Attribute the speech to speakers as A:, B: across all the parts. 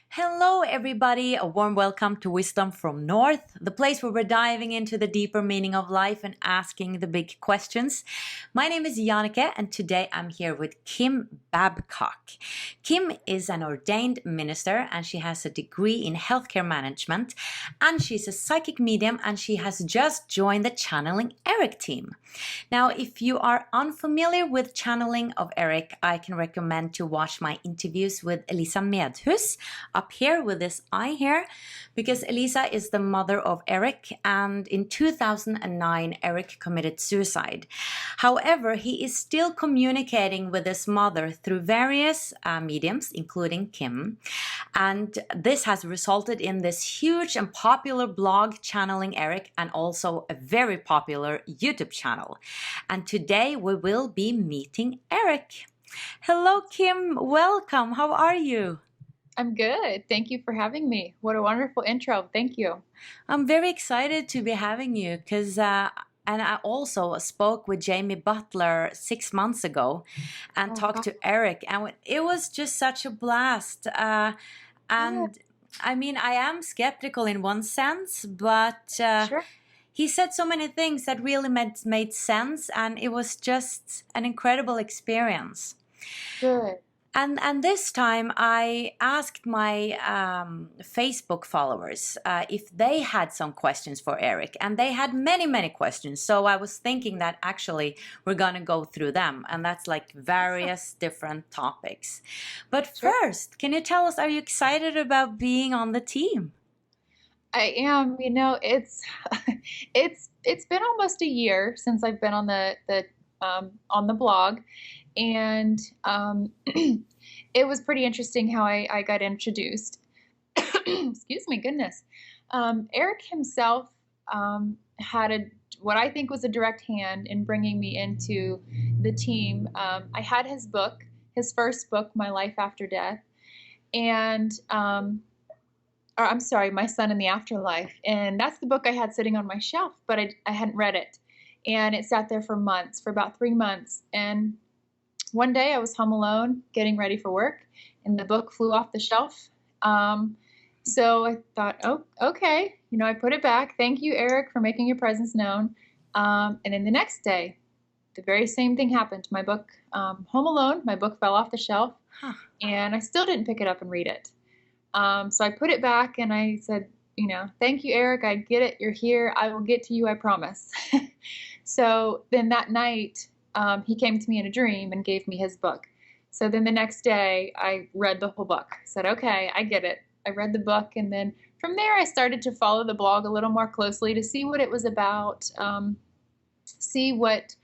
A: Hello, everybody. A warm welcome to Wisdom from North, the place where we're diving into the deeper meaning of life and asking the big questions. My name is Jannecke, and today I'm here with Kim Babcock. Kim is an ordained minister, and she has a degree in healthcare management, and she's a psychic medium, and she has just joined the Channeling Erik team. Now, if you are unfamiliar with channeling of Erik, I can recommend to watch my interviews with Elisa Medhus up here with this eye here, because Elisa is the mother of Erik, and in 2009 Erik committed suicide. However, he is still communicating with his mother through various mediums, including Kim, and this has resulted in this huge and popular blog, Channeling Erik, and also a very popular YouTube channel. And today we will be meeting Erik. Hello, Kim. Welcome. How are you?
B: I'm good. Thank you for having me. What a wonderful intro. Thank you.
A: I'm very excited to be having you because, and I also spoke with Jamie Butler 6 months ago and
B: Oh,
A: talked
B: God.
A: to Erik, and it was just such a blast.
B: Yeah,
A: And I mean, I am skeptical in one sense, but
B: sure.
A: he said so many things that really made sense, and it was just an incredible experience.
B: Good.
A: And this time I asked my Facebook followers if they had some questions for Erik, and they had many questions. So I was thinking that actually we're gonna go through them, and that's like
B: Awesome.
A: various different topics. But
B: Sure.
A: first, can you tell us, are you excited about being on the team?
B: I am. It's been almost a year since I've been on the blog, and it was pretty interesting how I got introduced. Excuse me, goodness. Erik himself had what I think was a direct hand in bringing me into the team. I had his book, his first book, My Life After Death, and or I'm sorry, My Son in the Afterlife, and that's the book I had sitting on my shelf, but I hadn't read it, and it sat there for months, for about 3 months, and one day I was home alone getting ready for work, and the book flew off the shelf. So I thought, oh, okay. I put it back. Thank you, Erik, for making your presence known. And then the next day, the very same thing happened. My book, Home Alone, my book fell off the shelf,
A: Huh.
B: and I still didn't pick it up and read it. So I put it back and I said, thank you, Erik. I get it. You're here. I will get to you. I promise. So then that night, he came to me in a dream and gave me his book. So then the next day, I read the whole book. I said, okay, I get it. I read the book. And then from there, I started to follow the blog a little more closely to see what it was about, see what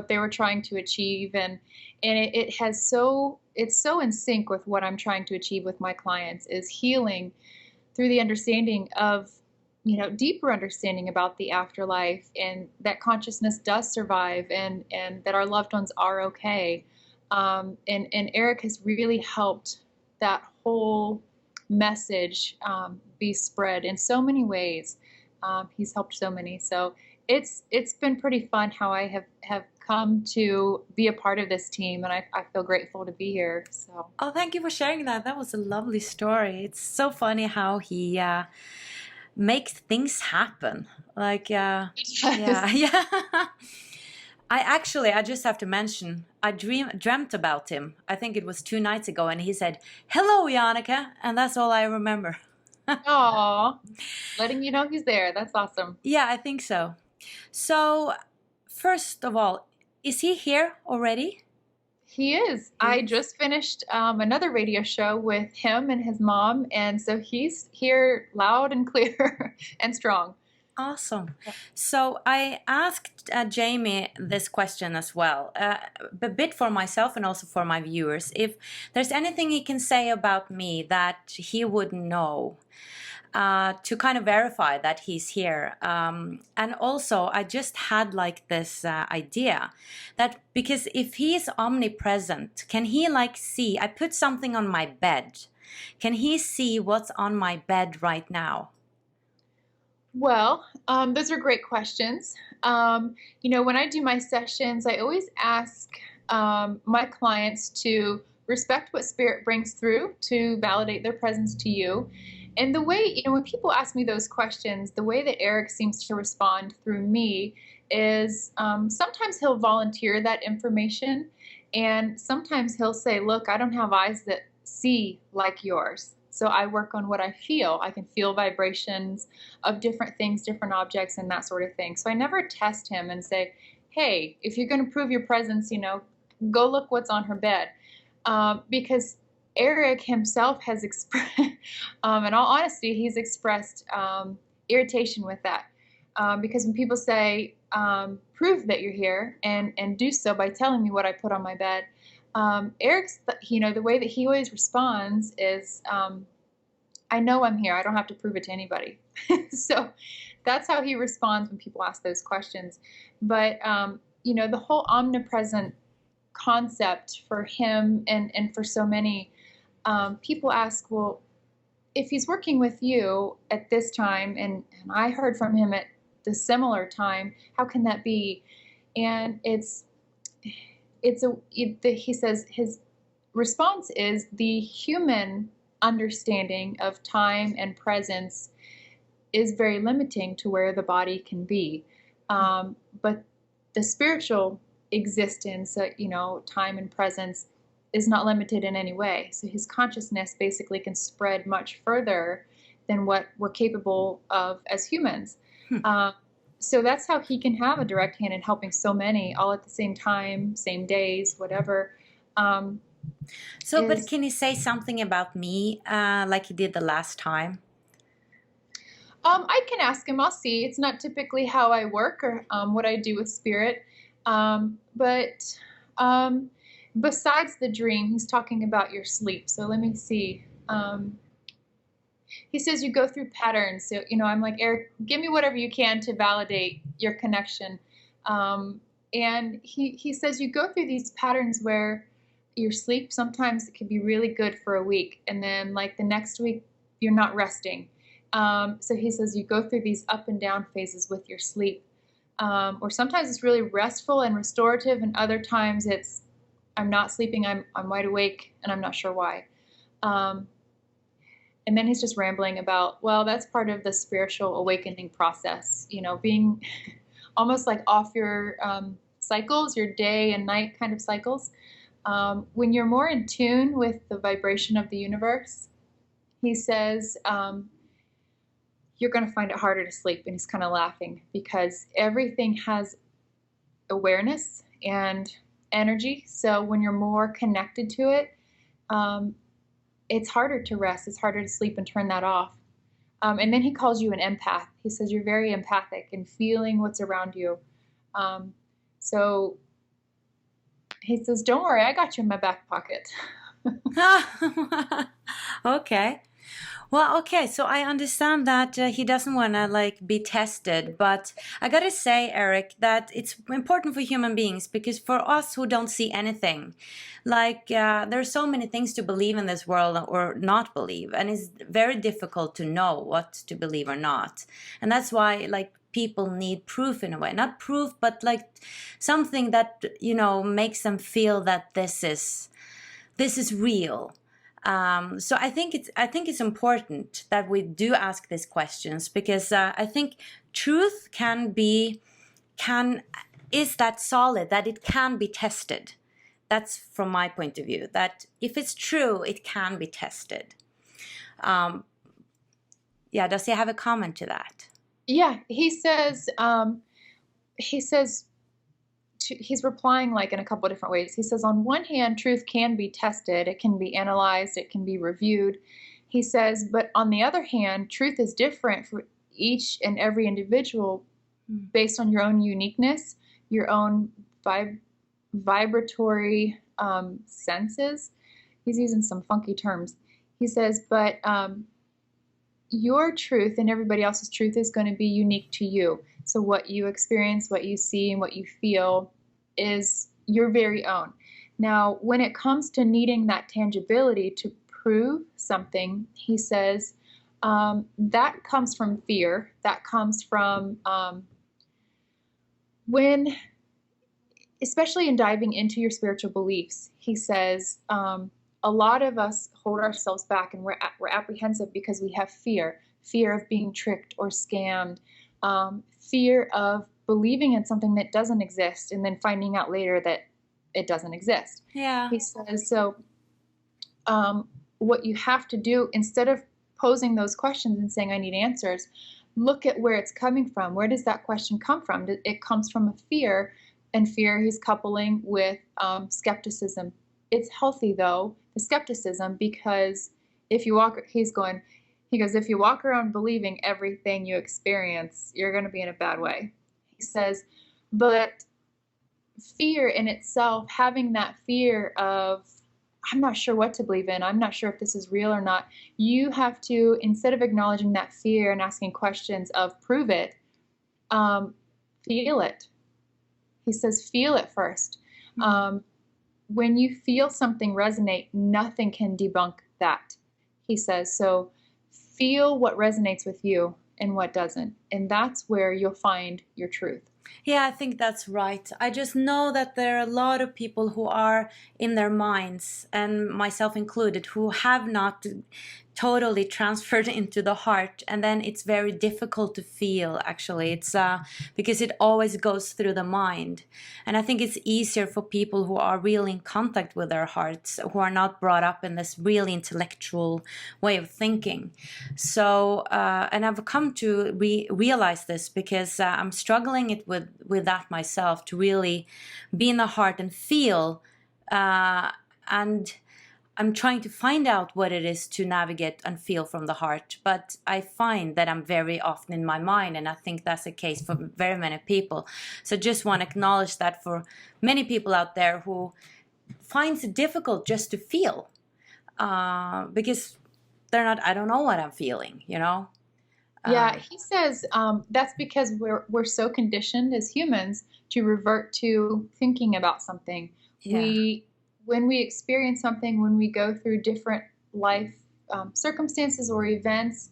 B: they were trying to achieve. And it's so in sync with what I'm trying to achieve with my clients, is healing through the understanding of, deeper understanding about the afterlife, and that consciousness does survive, and that our loved ones are okay. And Erik has really helped that whole message be spread in so many ways. He's helped so many. So it's been pretty fun how I have come to be a part of this team, and I feel grateful to be here. So
A: Oh, thank you for sharing that. That was a lovely story. It's so funny how he makes things happen. Like, yeah,
B: yes.
A: yeah. I just have to mention, I dreamt about him. I think it was 2 nights ago, and he said, "Hello, Jannecke," and that's all I remember.
B: Aw, letting you know he's there. That's awesome.
A: Yeah, I think so. So, first of all, is he here already?
B: He is.
A: He
B: I
A: is.
B: just finished another radio show with him and his mom, and so he's here loud and clear and strong.
A: Awesome. So I asked Jamie this question as well, a bit for myself and also for my viewers. If there's anything he can say about me that he would know to kind of verify that he's here. And also, I just had like this idea that because if he's omnipresent, can he like see? I put something on my bed. Can he see what's on my bed right now?
B: Well, those are great questions. When I do my sessions, I always ask my clients to respect what spirit brings through to validate their presence to you. And the way, when people ask me those questions, the way that Erik seems to respond through me is sometimes he'll volunteer that information, and sometimes he'll say, look, I don't have eyes that see like yours. So I work on what I feel. I can feel vibrations of different things, different objects, and that sort of thing. So I never test him and say, hey, if you're going to prove your presence, go look what's on her bed. Because Erik himself has expressed, in all honesty, he's expressed irritation with that. Because when people say, prove that you're here and do so by telling me what I put on my bed, Erik's, the way that he always responds is, I know I'm here. I don't have to prove it to anybody. So that's how he responds when people ask those questions. But, the whole omnipresent concept for him and for so many people ask, well, if he's working with you at this time, and I heard from him at the similar time, how can that be? And he says his response is the human understanding of time and presence is very limiting to where the body can be. But the spiritual existence, time and presence is not limited in any way. So his consciousness basically can spread much further than what we're capable of as humans. So that's how he can have a direct hand in helping so many all at the same time, same days, whatever.
A: But can you say something about me like you did the last time?
B: I can ask him. I'll see. It's not typically how I work or what I do with spirit. But besides the dream, he's talking about your sleep. So let me see. He says you go through patterns. So, I'm like, Erik, give me whatever you can to validate your connection. And he says you go through these patterns where your sleep, sometimes it can be really good for a week. And then like the next week, you're not resting. So he says you go through these up and down phases with your sleep. Or sometimes it's really restful and restorative, and other times it's I'm not sleeping, I'm wide awake, and I'm not sure why. And then he's just rambling about, well, that's part of the spiritual awakening process, being almost like off your cycles, your day and night kind of cycles. When you're more in tune with the vibration of the universe, he says, you're going to find it harder to sleep. And he's kind of laughing because everything has awareness and energy. So when you're more connected to it, it's harder to rest. It's harder to sleep and turn that off. And then he calls you an empath. He says you're very empathic and feeling what's around you. So he says, don't worry, I got you in my back pocket.
A: Okay. Well, okay, so I understand that he doesn't want to be tested, but I gotta say, Erik, that it's important for human beings because for us who don't see anything, there's so many things to believe in this world or not believe, and it's very difficult to know what to believe or not. And that's why people need proof in a way, not proof, but something that, makes them feel that this is real. So I think it's important that we do ask these questions because I think truth is that solid that it can be tested. That's from my point of view, that if it's true, it can be tested. Does he have a comment to that?
B: Yeah, he says he's replying in a couple of different ways. He says, on one hand, truth can be tested. It can be analyzed. It can be reviewed. He says, but on the other hand, truth is different for each and every individual based on your own uniqueness, your own vibratory senses. He's using some funky terms. He says, but your truth and everybody else's truth is going to be unique to you. So what you experience, what you see, and what you feel is your very own. Now, when it comes to needing that tangibility to prove something, he says, that comes from fear. That comes from especially in diving into your spiritual beliefs, he says, a lot of us hold ourselves back, and we're apprehensive because we have fear of being tricked or scammed, fear of believing in something that doesn't exist and then finding out later that it doesn't exist.
A: Yeah.
B: He says, so what you have to do, instead of posing those questions and saying, I need answers, look at where it's coming from. Where does that question come from? It comes from a fear, and fear he's coupling with skepticism. It's healthy, though, the skepticism, because if you walk, he goes, if you walk around believing everything you experience, you're going to be in a bad way. He says, but fear in itself, having that fear of, I'm not sure what to believe in, I'm not sure if this is real or not, you have to, instead of acknowledging that fear and asking questions of prove it, feel it. He says, feel it first. When you feel something resonate, nothing can debunk that. He says, so feel what resonates with you and what doesn't. And that's where you'll find your truth.
A: Yeah, I think that's right. I just know that there are a lot of people who are in their minds, and myself included, who have not totally transferred into the heart, and then it's very difficult to feel, actually. It's because it always goes through the mind. And I think it's easier for people who are really in contact with their hearts, who are not brought up in this really intellectual way of thinking. So and I've come to realize this because I'm struggling with that myself, to really be in the heart and feel, and I'm trying to find out what it is to navigate and feel from the heart, but I find that I'm very often in my mind, and I think that's the case for very many people. So just want to acknowledge that for many people out there who finds it difficult just to feel, because they're not, I don't know what I'm feeling, you know?
B: Yeah, he says that's because we're so conditioned as humans to revert to thinking about something.
A: Yeah.
B: When we experience something, when we go through different life circumstances or events,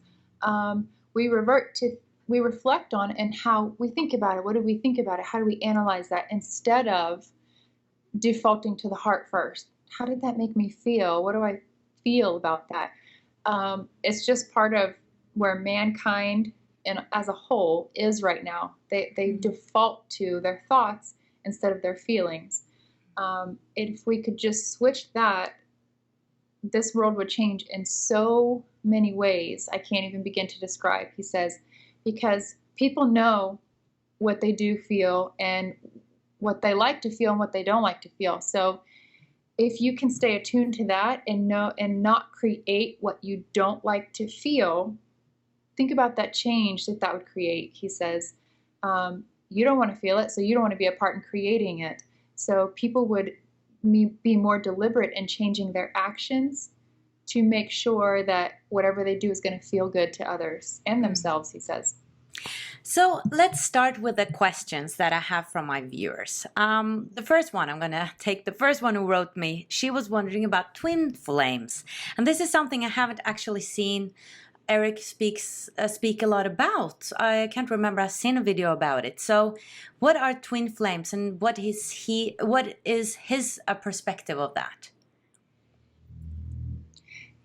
B: we reflect on and how we think about it. What do we think about it? How do we analyze that, instead of defaulting to the heart first? How did that make me feel? What do I feel about that? It's just part of where mankind and as a whole is right now. They default to their thoughts instead of their feelings. If we could just switch that, this world would change in so many ways I can't even begin to describe, he says, because people know what they do feel and what they like to feel and what they don't like to feel. So if you can stay attuned to that and know and not create what you don't like to feel, think about that change that would create. He says, you don't want to feel it, so you don't want to be a part in creating it. So people would be more deliberate in changing their actions to make sure that whatever they do is going to feel good to others and themselves, he says.
A: So let's start with the questions that I have from my viewers. The first one, I'm going to take the first one who wrote me. She was wondering about twin flames. And this is something I haven't actually seen Erik speak a lot about. I can't remember I've seen a video about it. So what are twin flames, and what is his perspective of that?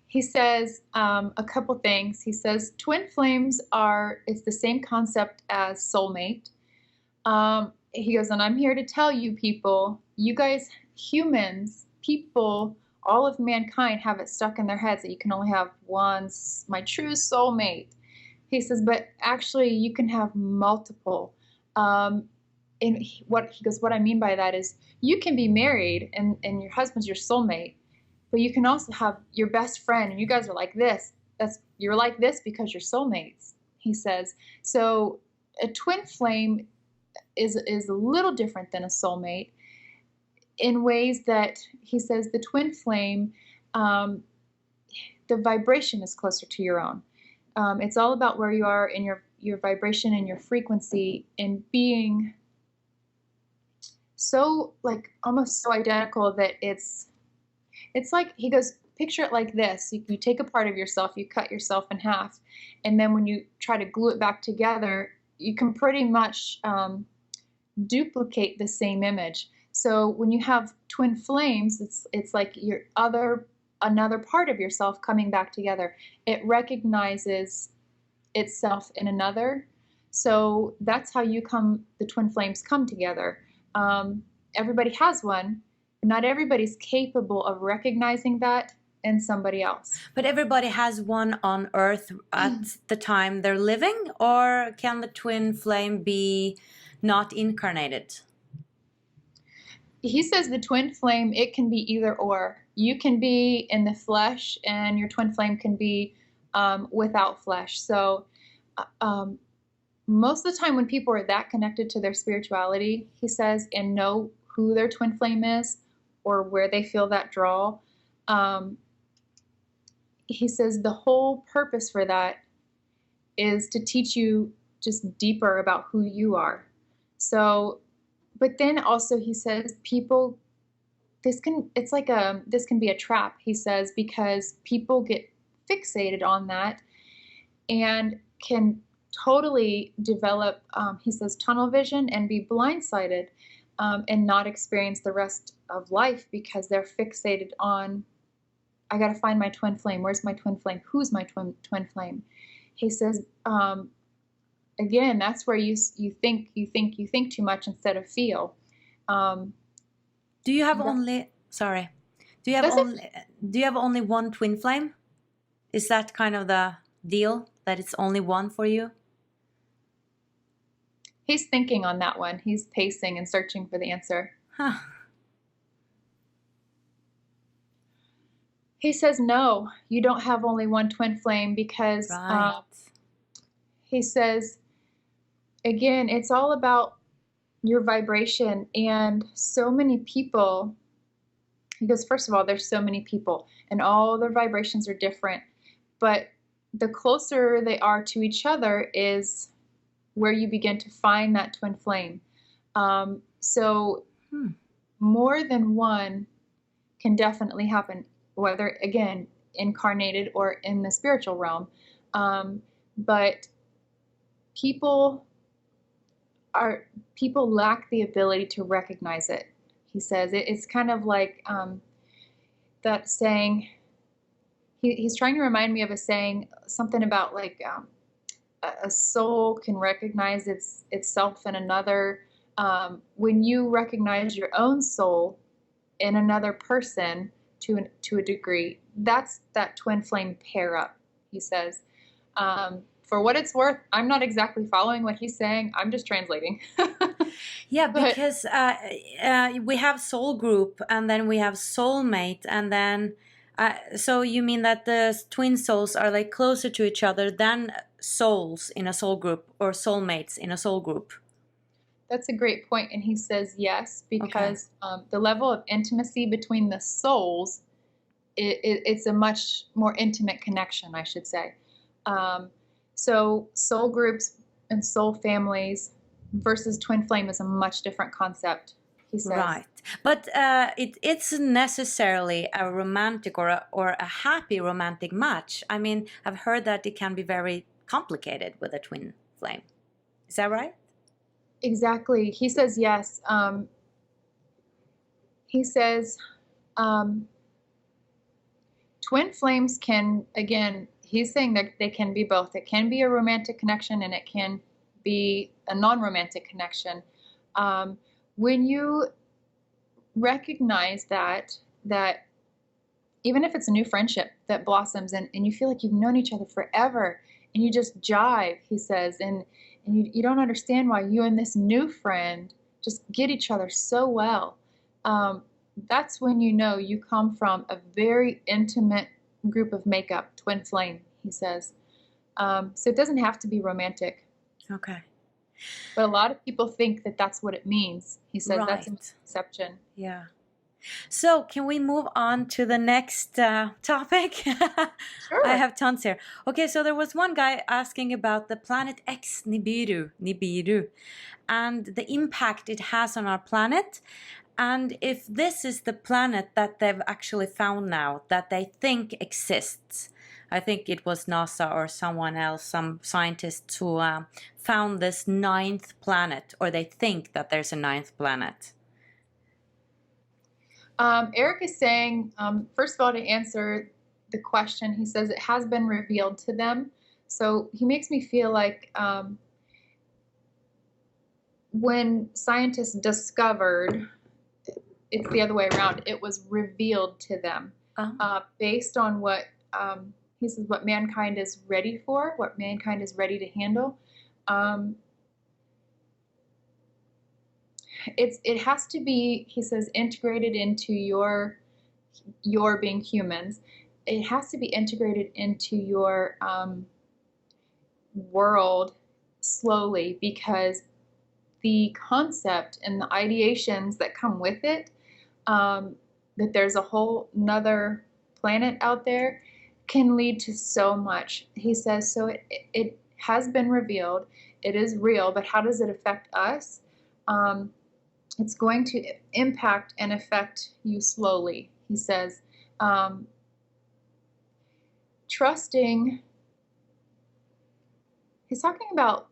B: He says a couple things. He says twin flames it's the same concept as soulmate. He goes, and I'm here to tell you people, you guys, humans, people, all of mankind have it stuck in their heads that you can only have one, my true soulmate. He says, but actually you can have multiple. And what I mean by that is you can be married and your husband's your soulmate, but you can also have your best friend and you guys are like this. You're like this because you're soulmates, he says. So a twin flame is a little different than a soulmate, in ways that he says the twin flame, the vibration is closer to your own. It's all about where you are in your vibration and your frequency, and being so almost so identical that it's like, he goes, picture it like this. You take a part of yourself, you cut yourself in half, and then when you try to glue it back together, you can pretty much duplicate the same image. So when you have twin flames, it's like your other another part of yourself coming back together. It recognizes itself in another. So that's how the twin flames come together. Everybody has one. Not everybody's capable of recognizing that in somebody else.
A: But everybody has one on Earth at the time they're living, or can the twin flame be not incarnated?
B: He says the twin flame, it can be either or. You can be in the flesh and your twin flame can be without flesh. So most of the time when people are that connected to their spirituality, he says, and know who their twin flame is or where they feel that draw, he says the whole purpose for that is to teach you just deeper about who you are. So, but then also he says this can be a trap, he says, because people get fixated on that and can totally develop, he says, tunnel vision and be blindsided and not experience the rest of life because they're fixated on, I got to find my twin flame. Where's my twin flame? Who's my twin flame? He says, again, that's where you think too much instead of feel.
A: Do you have only one twin flame? Is that kind of the deal, that it's only one for you?
B: He's thinking on that one. He's pacing and searching for the answer.
A: Huh.
B: He says, no, you don't have only one twin flame because
A: Right.
B: He says, again, it's all about your vibration. And so many people, he goes, first of all, there's so many people and all their vibrations are different. But the closer they are to each other is where you begin to find that twin flame. So more than one can definitely happen, whether, again, incarnated or in the spiritual realm. But people lack the ability to recognize it. He says it's kind of like that saying. He's trying to remind me of a saying, something about like a soul can recognize itself in another. When you recognize your own soul in another person to a degree, that's that twin flame pair up, he says. For what it's worth, I'm not exactly following what he's saying. I'm just translating.
A: Yeah, because we have soul group and then we have soulmate, and then so you mean that the twin souls are like closer to each other than souls in a soul group or soulmates in a soul group?
B: That's a great point, and he says yes, because the level of intimacy between the souls, it's a much more intimate connection, I should say. So soul groups and soul families versus twin flame is a much different concept, he says.
A: Right. But it's necessarily a romantic or a happy romantic match. I mean, I've heard that it can be very complicated with a twin flame. Is that right?
B: Exactly. He says yes. He says twin flames can, again, he's saying that they can be both. It can be a romantic connection and it can be a non-romantic connection. When you recognize that even if it's a new friendship that blossoms and you feel like you've known each other forever and you just jive, he says, and you don't understand why you and this new friend just get each other so well, that's when you know you come from a very intimate group of makeup, twin flame, he says. So it doesn't have to be romantic.
A: Okay.
B: But a lot of people think that that's what it means. He says that's a misconception.
A: Yeah. So can we move on to the next topic?
B: Sure.
A: I have tons here. Okay, so there was one guy asking about the planet X Nibiru, and the impact it has on our planet. And if this is the planet that they've actually found now, that they think exists. I think it was NASA or someone else, some scientists who found this 9th planet, or they think that there's a 9th planet.
B: Erik is saying, first of all, to answer the question, he says it has been revealed to them. So he makes me feel like when scientists discovered, it's the other way around, it was revealed to them based on what he says, what mankind is ready for, what mankind is ready to handle. It has to be, he says, integrated into your being humans. It has to be integrated into your world slowly, because the concept and the ideations that come with it, that there's a whole nother planet out there, can lead to so much. He says, so it has been revealed, it is real, but how does it affect us? It's going to impact and affect you slowly, he says. Trusting, he's talking about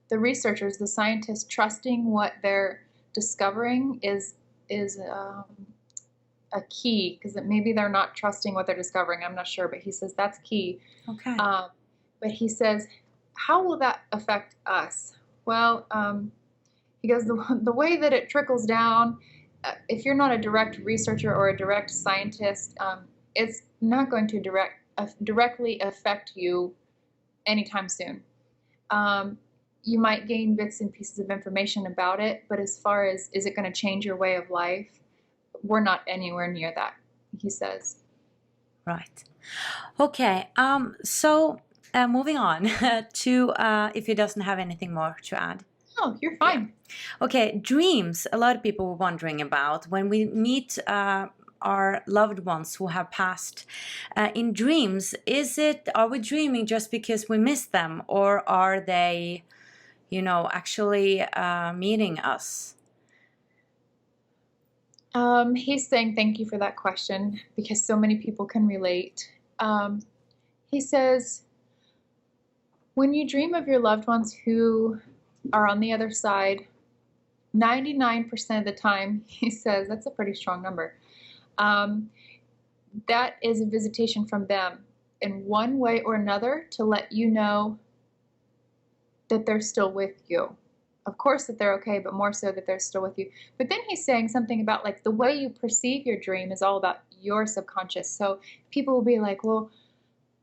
B: the researchers, the scientists, trusting what they're discovering is a key, because maybe they're not trusting what they're discovering. I'm not sure, but he says that's key.
A: Okay.
B: But he says, how will that affect us? Well, he goes, the way that it trickles down, if you're not a direct researcher or a direct scientist, it's not going to directly affect you anytime soon. You might gain bits and pieces of information about it, but as far as is it going to change your way of life, we're not anywhere near that, he says.
A: Right. Okay. So moving on to if he doesn't have anything more to add.
B: Oh, you're fine.
A: Yeah. Okay. Dreams. A lot of people were wondering about when we meet our loved ones who have passed in dreams. Are we dreaming just because we miss them, or are they, actually meeting us?
B: He's saying thank you for that question, because so many people can relate. He says, when you dream of your loved ones who are on the other side, 99% of the time, he says, that's a pretty strong number, that is a visitation from them in one way or another to let you know that they're still with you. Of course that they're okay, but more so that they're still with you. But then he's saying something about, like, the way you perceive your dream is all about your subconscious. So people will be like, well,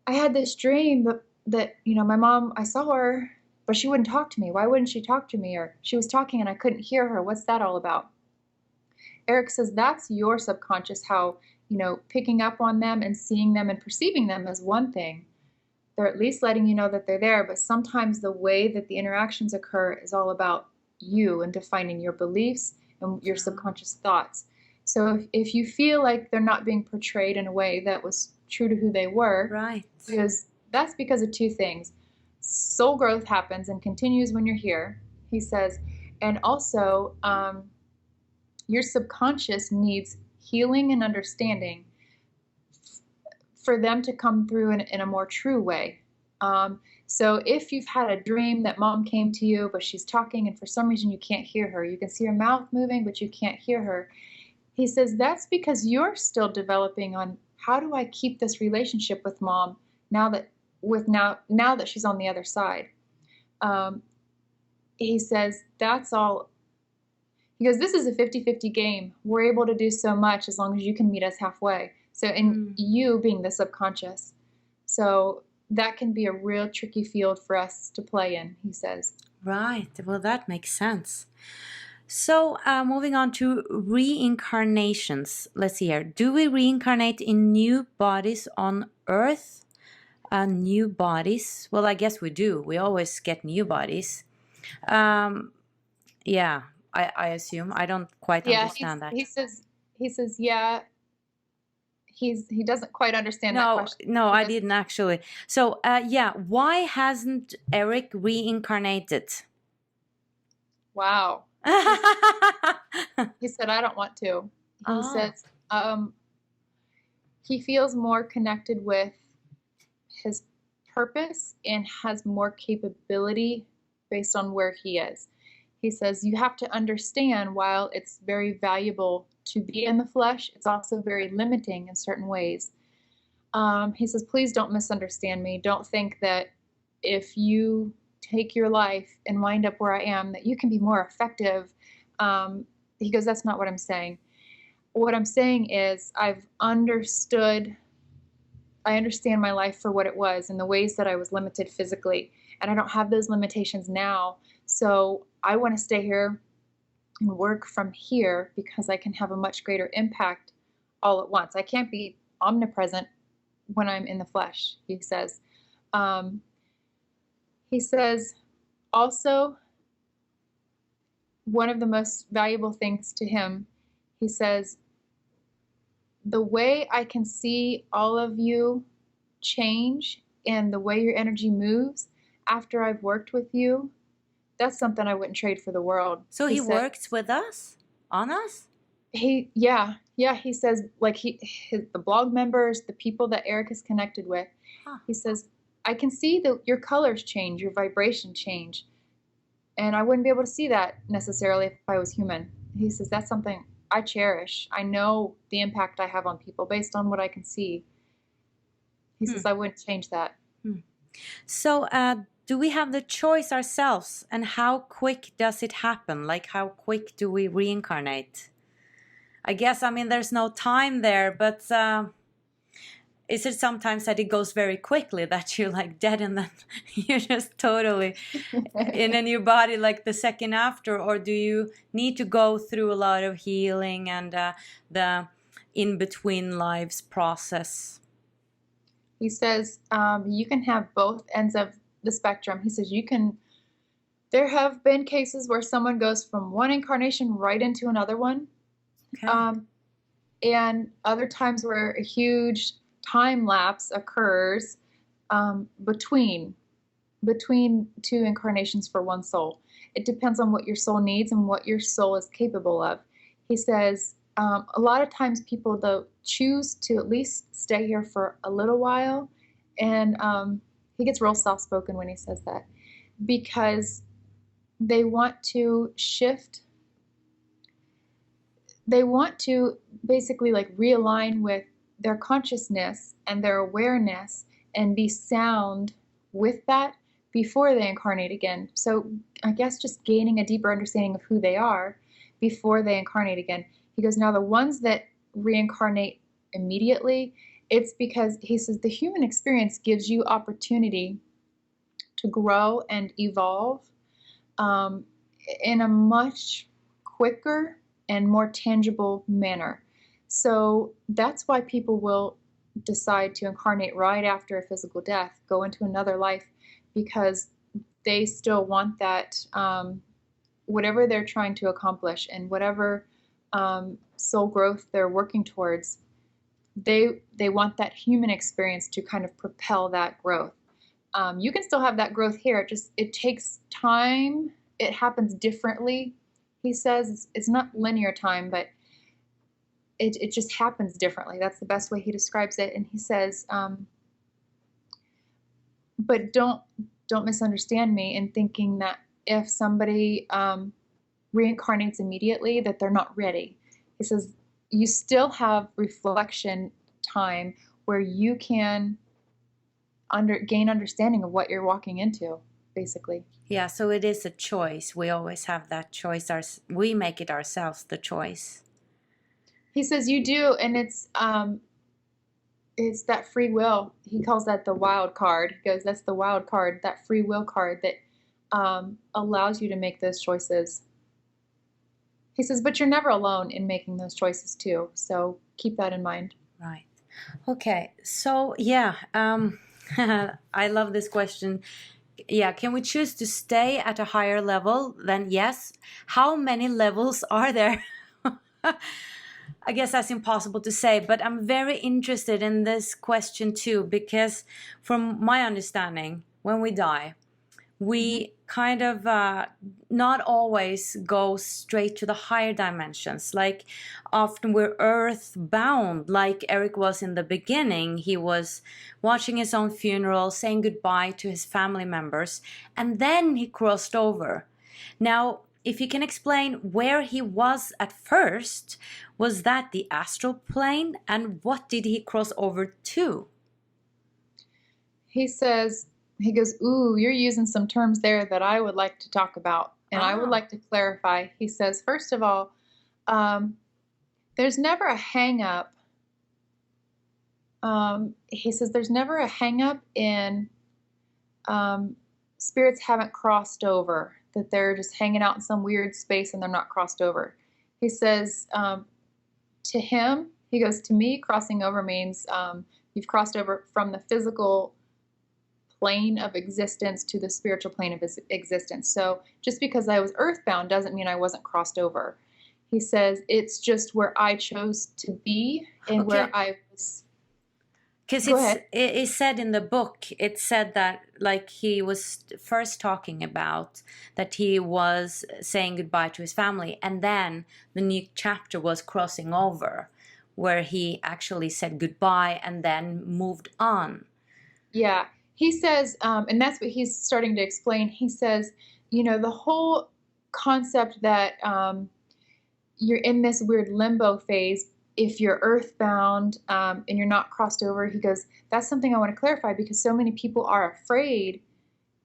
B: I had this dream that my mom, I saw her, but she wouldn't talk to me. Why wouldn't she talk to me? Or she was talking and I couldn't hear her. What's that all about? Erik says that's your subconscious, how, picking up on them and seeing them and perceiving them is one thing. They're at least letting you know that they're there, but sometimes the way that the interactions occur is all about you and defining your beliefs and your subconscious thoughts. So if you feel like they're not being portrayed in a way that was true to who they were,
A: right,
B: that's because of two things. Soul growth happens and continues when you're here, he says, and also your subconscious needs healing and understanding for them to come through in a more true way. So if you've had a dream that mom came to you, but she's talking and for some reason you can't hear her, you can see her mouth moving, but you can't hear her, he says that's because you're still developing on, how do I keep this relationship with mom now that she's on the other side? He says that's all, because this is a 50-50 game. We're able to do so much as long as you can meet us halfway. So you being the subconscious. So that can be a real tricky field for us to play in, he says.
A: Right. Well, that makes sense. So moving on to reincarnations. Let's see here. Do we reincarnate in new bodies on Earth? New bodies? Well, I guess we do. We always get new bodies. Yeah, I assume. I don't quite understand that.
B: He says, yeah. He doesn't quite understand that question.
A: No, I didn't actually. So, why hasn't Erik reincarnated?
B: Wow. He said, I don't want to. He says he feels more connected with his purpose and has more capability based on where he is. He says, you have to understand, while it's very valuable to be in the flesh, it's also very limiting in certain ways. He says, please don't misunderstand me. Don't think that if you take your life and wind up where I am, that you can be more effective. He goes, that's not what I'm saying. What I'm saying is I understand my life for what it was and the ways that I was limited physically. And I don't have those limitations now. So I want to stay here and work from here because I can have a much greater impact all at once. I can't be omnipresent when I'm in the flesh, he says. He says also, one of the most valuable things to him, he says, the way I can see all of you change and the way your energy moves after I've worked with you, that's something I wouldn't trade for the world.
A: So he works with us, on us?
B: He says, like, the blog members, the people that Erik is connected with, he says, I can see that your colors change, your vibration change. And I wouldn't be able to see that necessarily if I was human. He says, that's something I cherish. I know the impact I have on people based on what I can see. He says, I wouldn't change that.
A: So do we have the choice ourselves? And how quick does it happen? Like, how quick do we reincarnate? I guess, I mean, there's no time there, but is it sometimes that it goes very quickly, that you're like dead and then you're just totally in a new body like the second after? Or do you need to go through a lot of healing and the in-between lives process?
B: He says you can have both ends of the spectrum. He says there have been cases where someone goes from one incarnation right into another one. Okay. And other times where a huge time lapse occurs between two incarnations for one soul. It depends on what your soul needs and what your soul is capable of. He says a lot of times people, though, choose to at least stay here for a little while, and he gets real soft-spoken when he says that, because they want to shift. They want to basically like realign with their consciousness and their awareness and be sound with that before they incarnate again. So I guess just gaining a deeper understanding of who they are before they incarnate again. He goes, now the ones that reincarnate immediately, it's because, he says, the human experience gives you opportunity to grow and evolve in a much quicker and more tangible manner. So that's why people will decide to incarnate right after a physical death, go into another life, because they still want that, whatever they're trying to accomplish and whatever soul growth they're working towards, they want that human experience to kind of propel that growth. You can still have that growth here, it takes time, it happens differently. He says it's not linear time, but it just happens differently. That's the best way he describes it. And he says, but don't misunderstand me in thinking that if somebody reincarnates immediately, that they're not ready. He says, you still have reflection time where you can gain understanding of what you're walking into, basically.
A: Yeah, so it is a choice. We always have that choice. We make it ourselves, the choice.
B: He says you do, and it's that free will. He calls that the wild card. He goes, that's the wild card, that free will card that allows you to make those choices. He says, but you're never alone in making those choices too. So keep that in mind.
A: Right. Okay. So yeah, I love this question. Yeah, can we choose to stay at a higher level? Then yes. How many levels are there? I guess that's impossible to say, but I'm very interested in this question too, because from my understanding, when we die, we kind of not always go straight to the higher dimensions. Like often we're earthbound, like Erik was in the beginning. He was watching his own funeral, saying goodbye to his family members, and then he crossed over. Now, if you can explain where he was at first, was that the astral plane, and what did he cross over to?
B: He says, he goes, ooh, you're using some terms there that I would like to talk about, and I would like to clarify. He says, first of all, there's never a hang up. He says there's never a hang up in spirits haven't crossed over, that they're just hanging out in some weird space and they're not crossed over. He says, to him, he goes, to me, crossing over means you've crossed over from the physical plane of existence to the spiritual plane of existence. So just because I was earthbound doesn't mean I wasn't crossed over. He says it's just where I chose to be and where I was.
A: Because it said in the book, it said that, like, he was first talking about that he was saying goodbye to his family, and then the new chapter was crossing over, where he actually said goodbye and then moved on.
B: Yeah, he says, and that's what he's starting to explain. He says, the whole concept that you're in this weird limbo phase if you're earthbound and you're not crossed over. He goes, that's something I want to clarify, because so many people are afraid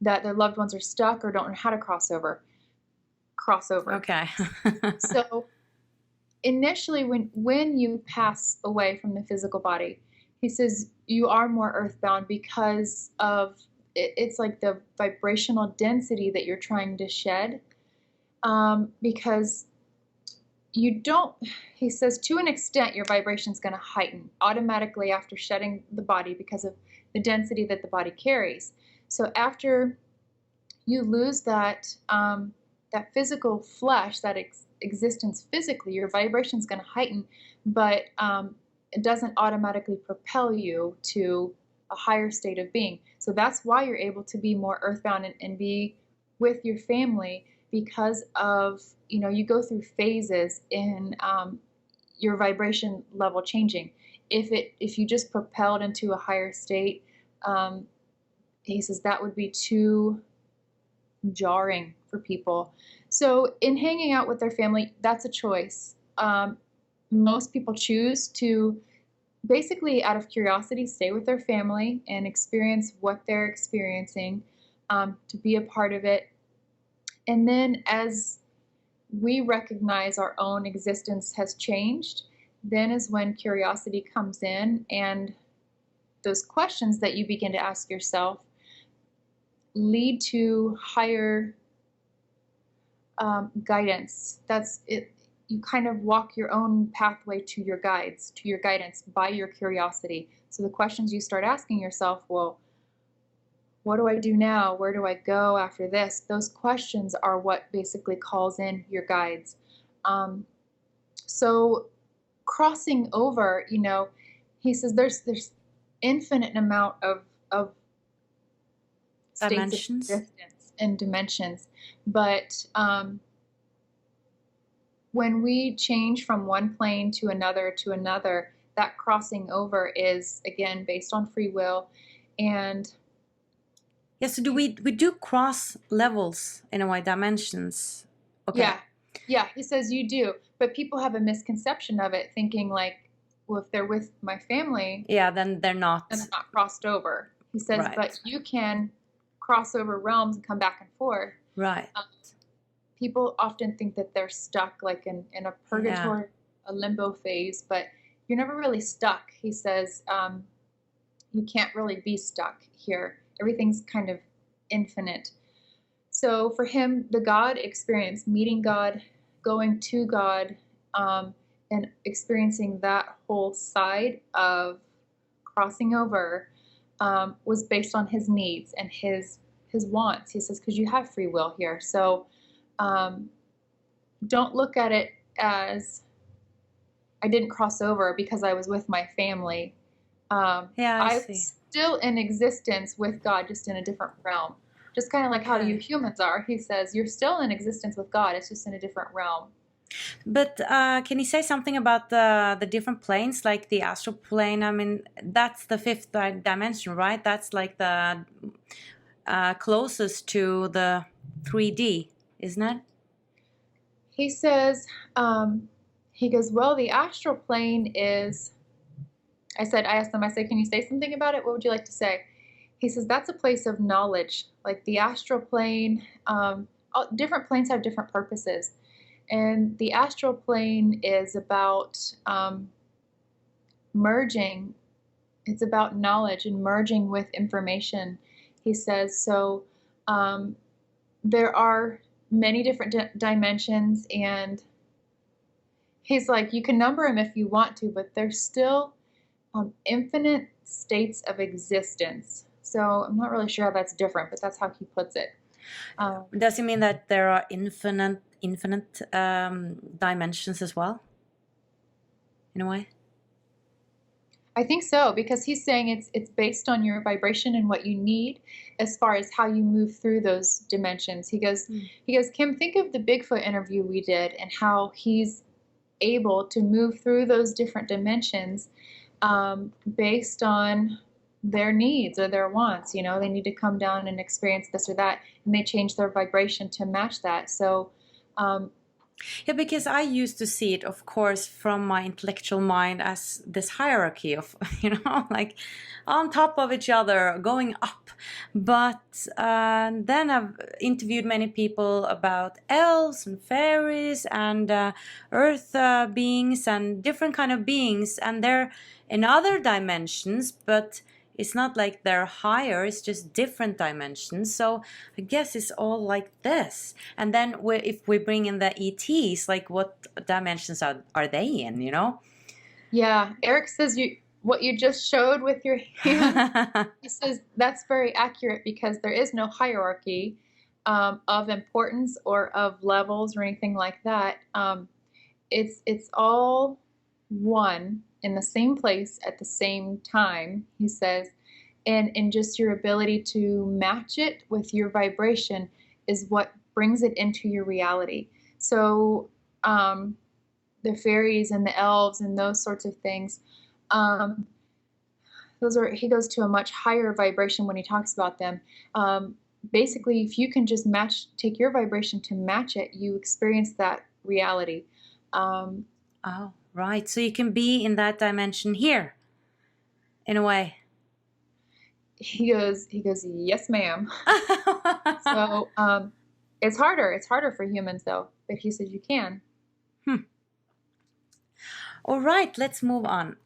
B: that their loved ones are stuck or don't know how to cross over.
A: Okay.
B: So initially, when you pass away from the physical body, he says you are more earthbound because of it's like the vibrational density that you're trying to shed, because you don't, he says, to an extent, your vibration is going to heighten automatically after shedding the body because of the density that the body carries. So after you lose that that physical flesh, that existence physically, your vibration is going to heighten, but it doesn't automatically propel you to a higher state of being. So that's why you're able to be more earthbound and be with your family, because of, you go through phases in your vibration level changing. If you just propelled into a higher state, he says that would be too jarring for people. So in hanging out with their family, that's a choice. Most people choose to basically, out of curiosity, stay with their family and experience what they're experiencing, to be a part of it. And then as we recognize our own existence has changed, then is when curiosity comes in, and those questions that you begin to ask yourself lead to higher guidance. That's it. You kind of walk your own pathway to your guides, to your guidance by your curiosity. So the questions you start asking yourself, well, what do I do now? Where do I go after this? Those questions are what basically calls in your guides. So crossing over, he says there's infinite amount of
A: Dimensions.
B: states of existence and dimensions. But when we change from one plane to another, that crossing over is, again, based on free will. And
A: yes, so we do cross levels in a way, dimensions. Okay.
B: Yeah, he says you do, but people have a misconception of it, thinking like, well, if they're with my family,
A: then they're not
B: crossed over. He says,
A: right.
B: But you can cross over realms and come back and forth.
A: Right.
B: People often think that they're stuck, like in a purgatory, a limbo phase, but you're never really stuck. He says you can't really be stuck here. Everything's kind of infinite. So for him, the God experience, meeting God, going to God, and experiencing that whole side of crossing over, was based on his needs and his wants. He says, because you have free will here. So don't look at it as I didn't cross over because I was with my family. I see. Still in existence with God, just in a different realm. Just kind of like how you humans are. He says, you're still in existence with God, it's just in a different realm.
A: But can you say something about the different planes, like the astral plane? I mean, that's the fifth dimension, right? That's like the closest to the 3D, isn't it?
B: he says, he goes, well, the astral plane is, I asked him, I said, can you say something about it? What would you like to say? He says, that's a place of knowledge. Like the astral plane, different planes have different purposes. And the astral plane is about merging. It's about knowledge and merging with information. He says, so there are many different dimensions, and he's like, you can number them if you want to, but there's still infinite states of existence. So I'm not really sure how that's different, but that's how he puts it.
A: Does it mean that there are infinite dimensions as well, in a way?
B: I think so, because he's saying it's based on your vibration and what you need as far as how you move through those dimensions. He goes, Kim, think of the Bigfoot interview we did and how he's able to move through those different dimensions based on their needs or their wants. You know, they need to come down and experience this or that, and they change their vibration to match that. So
A: yeah, because I used to see it, of course, from my intellectual mind as this hierarchy of, you know, like on top of each other, going up. But then I've interviewed many people about elves and fairies and earth beings and different kind of beings, and they're in other dimensions, but it's not like they're higher, it's just different dimensions. So I guess it's all like this. And then if we bring in the ETs, like what dimensions are they in, you know?
B: Yeah, Erik says what you just showed with your hand, he says that's very accurate, because there is no hierarchy of importance or of levels or anything like that. It's all one in the same place at the same time, he says, and just your ability to match it with your vibration is what brings it into your reality. So the fairies and the elves and those sorts of things, he goes to a much higher vibration when he talks about them. Basically, if you can just take your vibration to match it, you experience that reality.
A: Oh, right. So you can be in that dimension here, in a way.
B: He goes, yes, ma'am. So it's harder for humans, though. But he says you can.
A: All right, let's move on.